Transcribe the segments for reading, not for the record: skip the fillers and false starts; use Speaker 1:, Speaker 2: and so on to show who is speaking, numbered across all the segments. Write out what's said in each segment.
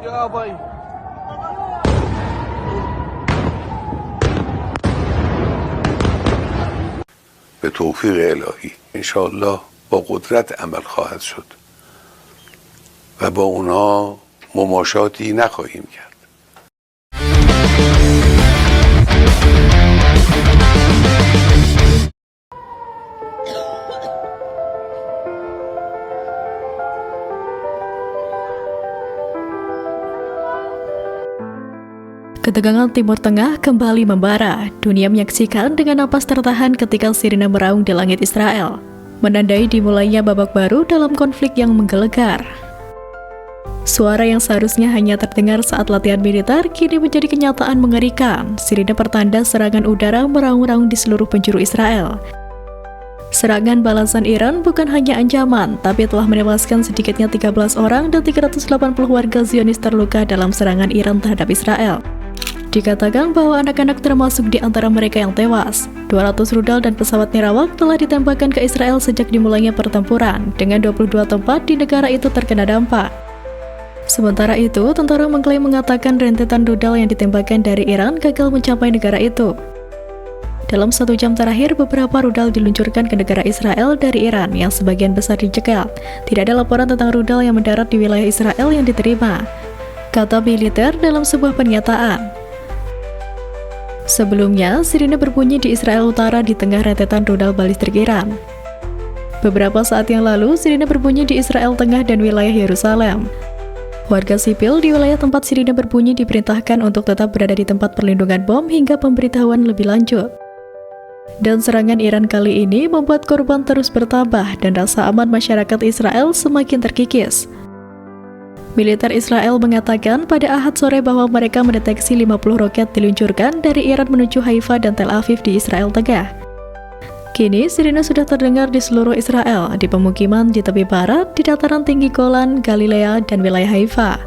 Speaker 1: Ya भाई
Speaker 2: به توفیق الهی انشاءالله با قدرت عمل خواهد شد و با اونا مماشاتی نخواهیم کرد.
Speaker 3: Ketegangan Timur Tengah kembali membara. Dunia menyaksikan dengan napas tertahan ketika sirine meraung di langit Israel, menandai dimulainya babak baru dalam konflik yang menggelegar. Suara yang seharusnya hanya terdengar saat latihan militer kini menjadi kenyataan mengerikan. Sirine pertanda serangan udara meraung-raung di seluruh penjuru Israel. Serangan balasan Iran bukan hanya ancaman, tapi telah menewaskan sedikitnya 13 orang dan 380 warga Zionis terluka dalam serangan Iran terhadap Israel. Dikatakan bahwa anak-anak termasuk di antara mereka yang tewas. 200 rudal dan pesawat nirawak telah ditembakkan ke Israel sejak dimulainya pertempuran, dengan 22 tempat di negara itu terkena dampak. Sementara itu, tentara mengklaim mengatakan rentetan rudal yang ditembakkan dari Iran gagal mencapai negara itu. Dalam 1 jam terakhir, beberapa rudal diluncurkan ke negara Israel dari Iran yang sebagian besar dicegat. Tidak ada laporan tentang rudal yang mendarat di wilayah Israel yang diterima, kata militer dalam sebuah pernyataan. Sebelumnya, sirine berbunyi di Israel Utara di tengah rentetan rudal balistik Iran. Beberapa saat yang lalu, sirine berbunyi di Israel Tengah dan wilayah Yerusalem. Warga sipil di wilayah tempat sirine berbunyi diperintahkan untuk tetap berada di tempat perlindungan bom hingga pemberitahuan lebih lanjut. Dan serangan Iran kali ini membuat korban terus bertambah dan rasa aman masyarakat Israel semakin terkikis. Militer Israel mengatakan pada Ahad sore bahwa mereka mendeteksi 50 roket diluncurkan dari Iran menuju Haifa dan Tel Aviv di Israel Tengah. Kini, sirine sudah terdengar di seluruh Israel, di pemukiman di tepi barat, di dataran tinggi Golan, Galilea, dan wilayah Haifa.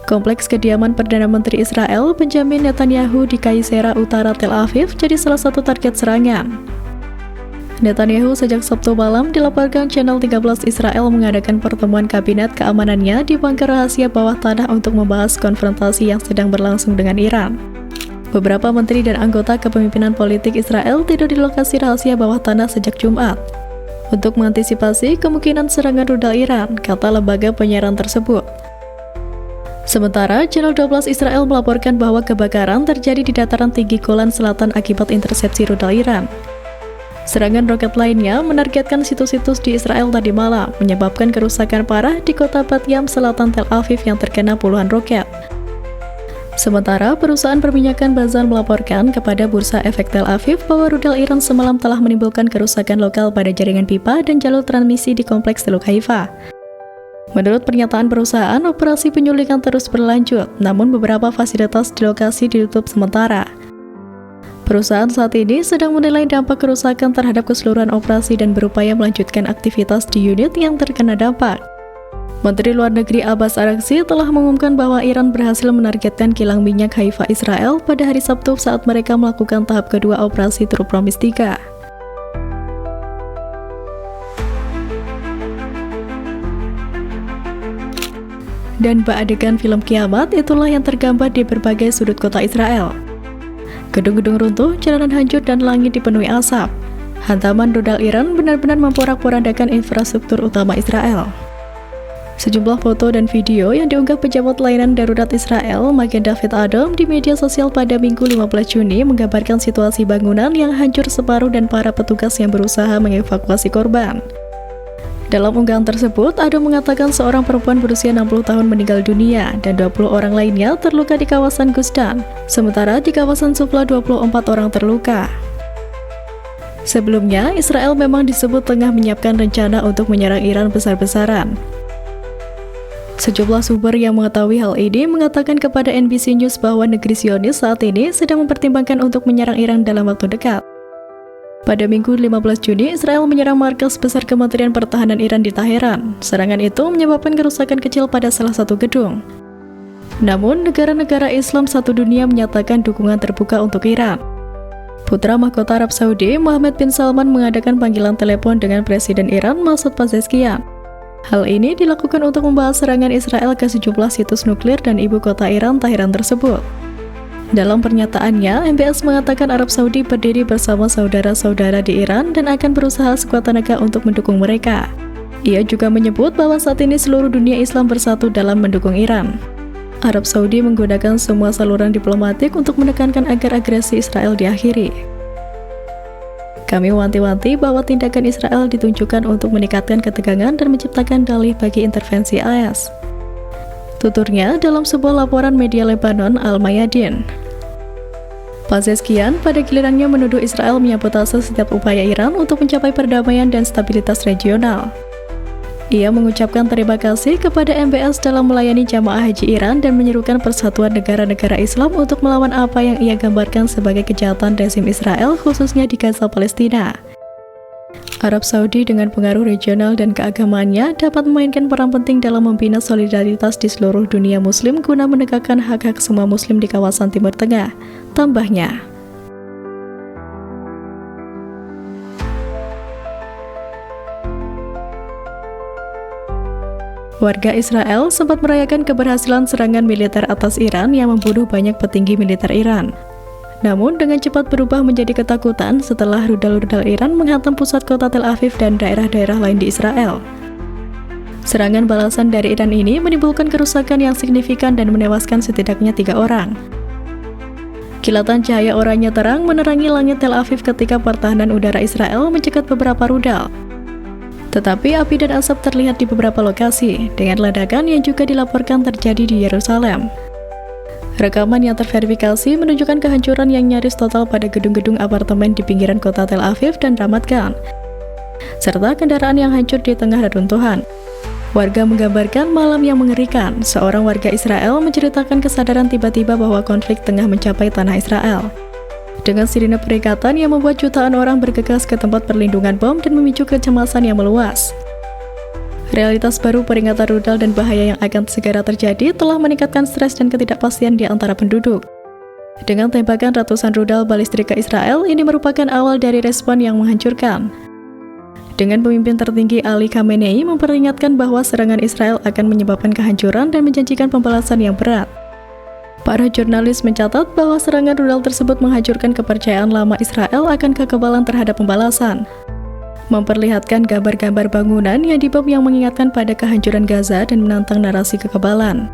Speaker 3: Kompleks kediaman Perdana Menteri Israel, Benjamin Netanyahu di Kaisera Utara Tel Aviv jadi salah satu target serangan. Netanyahu sejak Sabtu malam dilaporkan Channel 13 Israel mengadakan pertemuan kabinet keamanannya di bunker rahasia bawah tanah untuk membahas konfrontasi yang sedang berlangsung dengan Iran. Beberapa menteri dan anggota kepemimpinan politik Israel tidur di lokasi rahasia bawah tanah sejak Jumat untuk mengantisipasi kemungkinan serangan rudal Iran, kata lembaga penyiaran tersebut. Sementara, Channel 12 Israel melaporkan bahwa kebakaran terjadi di dataran tinggi Golan Selatan akibat intersepsi rudal Iran. Serangan roket lainnya menargetkan situs-situs di Israel tadi malam, menyebabkan kerusakan parah di kota Bat Yam selatan Tel Aviv yang terkena puluhan roket. Sementara, perusahaan perminyakan Bazan melaporkan kepada Bursa Efek Tel Aviv bahwa rudal Iran semalam telah menimbulkan kerusakan lokal pada jaringan pipa dan jalur transmisi di kompleks Teluk Haifa. Menurut pernyataan perusahaan, operasi penyulingan terus berlanjut, namun beberapa fasilitas di lokasi ditutup sementara. Perusahaan saat ini sedang menilai dampak kerusakan terhadap keseluruhan operasi dan berupaya melanjutkan aktivitas di unit yang terkena dampak. Menteri Luar Negeri Abbas Araghchi telah mengumumkan bahwa Iran berhasil menargetkan kilang minyak Haifa Israel pada hari Sabtu saat mereka melakukan tahap kedua operasi True Promise 3. Dan bak adegan film kiamat itulah yang tergambar di berbagai sudut kota Israel. Gedung-gedung runtuh, jalanan hancur, dan langit dipenuhi asap. Hantaman rudal Iran benar-benar memporak-porandakan infrastruktur utama Israel. Sejumlah foto dan video yang diunggah pejabat layanan darurat Israel, Magen David Adom, di media sosial pada Minggu 15 Juni menggambarkan situasi bangunan yang hancur separuh dan para petugas yang berusaha mengevakuasi korban. Dalam unggahan tersebut, Adom mengatakan seorang perempuan berusia 60 tahun meninggal dunia dan 20 orang lainnya terluka di kawasan Gusdan, sementara di kawasan Sufla 24 orang terluka. Sebelumnya, Israel memang disebut tengah menyiapkan rencana untuk menyerang Iran besar-besaran. Sejumlah sumber yang mengetahui hal ini mengatakan kepada NBC News bahwa negeri Zionis saat ini sedang mempertimbangkan untuk menyerang Iran dalam waktu dekat. Pada Minggu 15 Juni, Israel menyerang markas besar Kementerian Pertahanan Iran di Teheran. Serangan itu menyebabkan kerusakan kecil pada salah satu gedung. Namun, negara-negara Islam satu dunia menyatakan dukungan terbuka untuk Iran. Putra mahkota Arab Saudi, Mohammed bin Salman, mengadakan panggilan telepon dengan Presiden Iran, Masoud Pezeshkian. Hal ini dilakukan untuk membahas serangan Israel ke sejumlah situs nuklir dan ibu kota Iran, Tehran tersebut. Dalam pernyataannya, MBS mengatakan Arab Saudi berdiri bersama saudara-saudara di Iran dan akan berusaha sekuat tenaga untuk mendukung mereka. Ia juga menyebut bahwa saat ini seluruh dunia Islam bersatu dalam mendukung Iran. Arab Saudi menggunakan semua saluran diplomatik untuk menekankan agar agresi Israel diakhiri. Kami wanti-wanti bahwa tindakan Israel ditunjukkan untuk meningkatkan ketegangan dan menciptakan dalih bagi intervensi AS. Tuturnya dalam sebuah laporan media Lebanon Al-Mayadin. Pezeshkian pada gilirannya menuduh Israel menyabotase setiap upaya Iran untuk mencapai perdamaian dan stabilitas regional. Ia mengucapkan terima kasih kepada MBS dalam melayani jamaah haji Iran dan menyerukan persatuan negara-negara Islam untuk melawan apa yang ia gambarkan sebagai kejahatan rezim Israel khususnya di Gaza, Palestina. Arab Saudi dengan pengaruh regional dan keagamaannya dapat memainkan peran penting dalam membina solidaritas di seluruh dunia muslim guna menegakkan hak-hak semua muslim di kawasan Timur Tengah, tambahnya. Warga Israel sempat merayakan keberhasilan serangan militer atas Iran yang membunuh banyak petinggi militer Iran. Namun dengan cepat berubah menjadi ketakutan setelah rudal-rudal Iran menghantam pusat kota Tel Aviv dan daerah-daerah lain di Israel. Serangan balasan dari Iran ini menimbulkan kerusakan yang signifikan dan menewaskan setidaknya 3 orang. Kilatan cahaya oranye terang menerangi langit Tel Aviv ketika pertahanan udara Israel mencegat beberapa rudal. Tetapi api dan asap terlihat di beberapa lokasi, dengan ledakan yang juga dilaporkan terjadi di Yerusalem. Rekaman yang terverifikasi menunjukkan kehancuran yang nyaris total pada gedung-gedung apartemen di pinggiran kota Tel Aviv dan Ramat Gan, serta kendaraan yang hancur di tengah reruntuhan. Warga menggambarkan malam yang mengerikan. Seorang warga Israel menceritakan kesadaran tiba-tiba bahwa konflik tengah mencapai tanah Israel. Dengan sirine peringatan yang membuat jutaan orang bergegas ke tempat perlindungan bom dan memicu kecemasan yang meluas. Realitas baru peringatan rudal dan bahaya yang akan segera terjadi telah meningkatkan stres dan ketidakpastian di antara penduduk. Dengan tembakan ratusan rudal balistik ke Israel, ini merupakan awal dari respon yang menghancurkan. Dengan pemimpin tertinggi Ali Khamenei memperingatkan bahwa serangan Israel akan menyebabkan kehancuran dan menjanjikan pembalasan yang berat. Para jurnalis mencatat bahwa serangan rudal tersebut menghancurkan kepercayaan lama Israel akan kekebalan terhadap pembalasan, memperlihatkan gambar-gambar bangunan yang dibom yang mengingatkan pada kehancuran Gaza dan menantang narasi kekebalan.